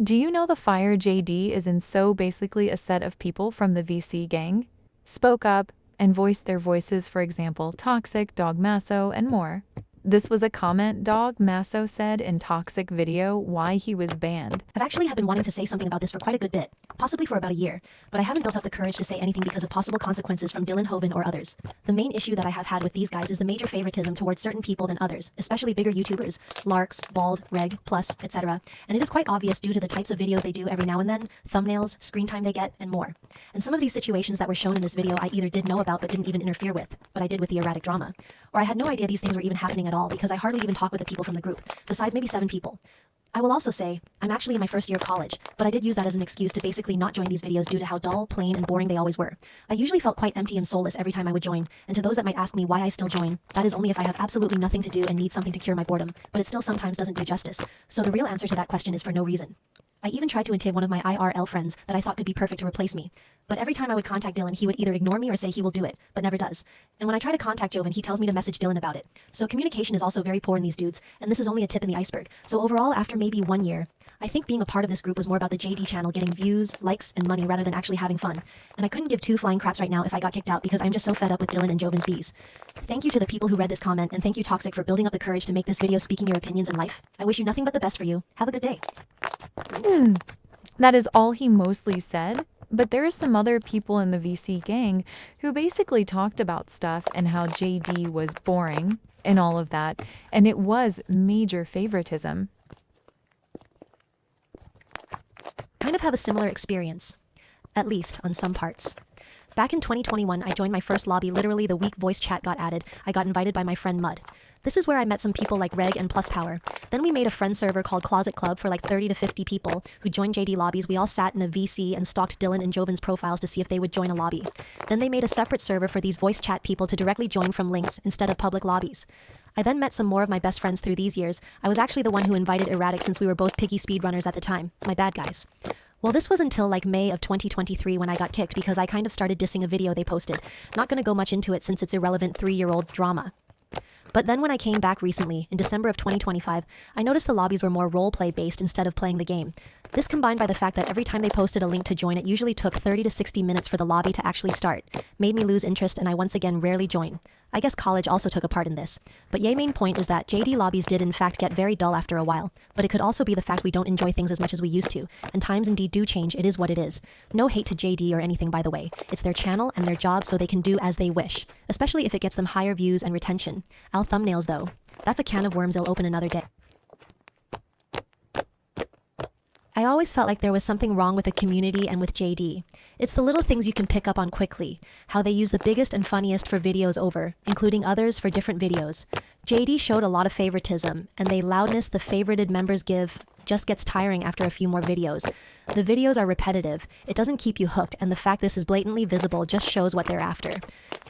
Do you know the Fire JD is in so basically a set of people from the VC gang? Spoke up and voiced their voices, for example, Toxic, Dog Masso, and more. This was a comment Dog Masso said in Toxic video why he was banned. I've actually been wanting to say something about this for quite a good bit, possibly for about a year, but I haven't built up the courage to say anything because of possible consequences from Dylan Hoven or others. The main issue that I have had with these guys is the major favoritism towards certain people than others, especially bigger YouTubers, Larks, Bald, Reg, Plus, etc. And it is quite obvious due to the types of videos they do every now and then, thumbnails, screen time they get, and more. And some of these situations that were shown in this video I either did know about but didn't even interfere with, but I did with the erratic drama. Or I had no idea these things were even happening at all because I hardly even talk with the people from the group, besides maybe 7 people. I will also say, I'm actually in my first year of college, but I did use that as an excuse to basically not join these videos due to how dull, plain, and boring they always were. I usually felt quite empty and soulless every time I would join, and to those that might ask me why I still join, that is only if I have absolutely nothing to do and need something to cure my boredom, but it still sometimes doesn't do justice. So the real answer to that question is for no reason. I even tried to intimidate one of my IRL friends that I thought could be perfect to replace me. But every time I would contact Dylan, he would either ignore me or say he will do it, but never does. And when I try to contact Joven, he tells me to message Dylan about it. So communication is also very poor in these dudes, and this is only a tip in the iceberg. So overall, after maybe 1 year, I think being a part of this group was more about the JD channel getting views, likes, and money rather than actually having fun. And I couldn't give 2 flying craps right now if I got kicked out because I'm just so fed up with Dylan and Joven's bees. Thank you to the people who read this comment, and thank you Toxic for building up the courage to make this video speaking your opinions in life. I wish you nothing but the best for you. Have a good day. That is all he mostly said, but there are some other people in the VC gang who basically talked about stuff and how JD was boring and all of that, and it was major favoritism. Kind of have a similar experience, at least on some parts. Back in 2021, I joined my first lobby literally the week voice chat got added. I got invited by my friend Mud. This is where I met some people like Reg and Plus Power. Then we made a friend server called Closet Club for like 30 to 50 people who joined JD lobbies. We all sat in a VC and stalked Dylan and Joven's profiles to see if they would join a lobby. Then they made a separate server for these voice chat people to directly join from links instead of public lobbies. I then met some more of my best friends through these years. I was actually the one who invited Erratic since we were both piggy speedrunners at the time. My bad guys. Well, this was until like May of 2023 when I got kicked because I kind of started dissing a video they posted. Not gonna go much into it since it's irrelevant 3-year-old drama. But then when I came back recently, in December of 2025, I noticed the lobbies were more roleplay based instead of playing the game. This combined by the fact that every time they posted a link to join, it usually took 30 to 60 minutes for the lobby to actually start, made me lose interest and I once again rarely join. I guess college also took a part in this. But Ye's main point is that JD lobbies did in fact get very dull after a while, but it could also be the fact we don't enjoy things as much as we used to, and times indeed do change. It is what it is. No hate to JD or anything by the way. It's their channel and their job so they can do as they wish, especially if it gets them higher views and retention. Our thumbnails though, that's a can of worms they'll open another day. I always felt like there was something wrong with the community and with JD. It's the little things you can pick up on quickly, how they use the biggest and funniest for videos over, including others for different videos. JD showed a lot of favoritism, and the loudness the favorited members give just gets tiring after a few more videos. The videos are repetitive, it doesn't keep you hooked, and the fact this is blatantly visible just shows what they're after.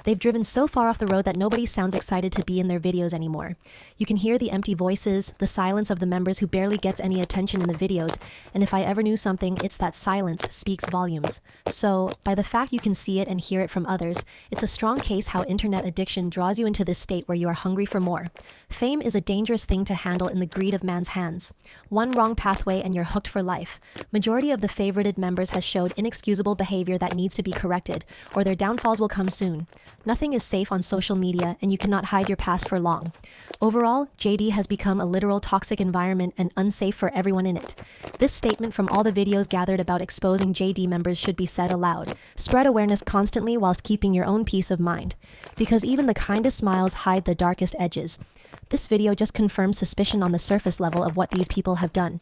They've driven so far off the road that nobody sounds excited to be in their videos anymore. You can hear the empty voices, the silence of the members who barely gets any attention in the videos, and if I ever knew something, it's that silence speaks volumes. So, by the fact you can see it and hear it from others, it's a strong case how internet addiction draws you into this state where you are hungry for more. Fame is a dangerous thing to handle in the greed of man's hands. One wrong pathway and you're hooked for life. Majority of the favorited members has showed inexcusable behavior that needs to be corrected, or their downfalls will come soon. Nothing is safe on social media, and you cannot hide your past for long. Overall, JD has become a literal toxic environment and unsafe for everyone in it. This statement from all the videos gathered about exposing JD members should be said aloud. Spread awareness constantly whilst keeping your own peace of mind. Because even the kindest smiles hide the darkest edges. This video just confirms suspicion on the surface level of what these people have done.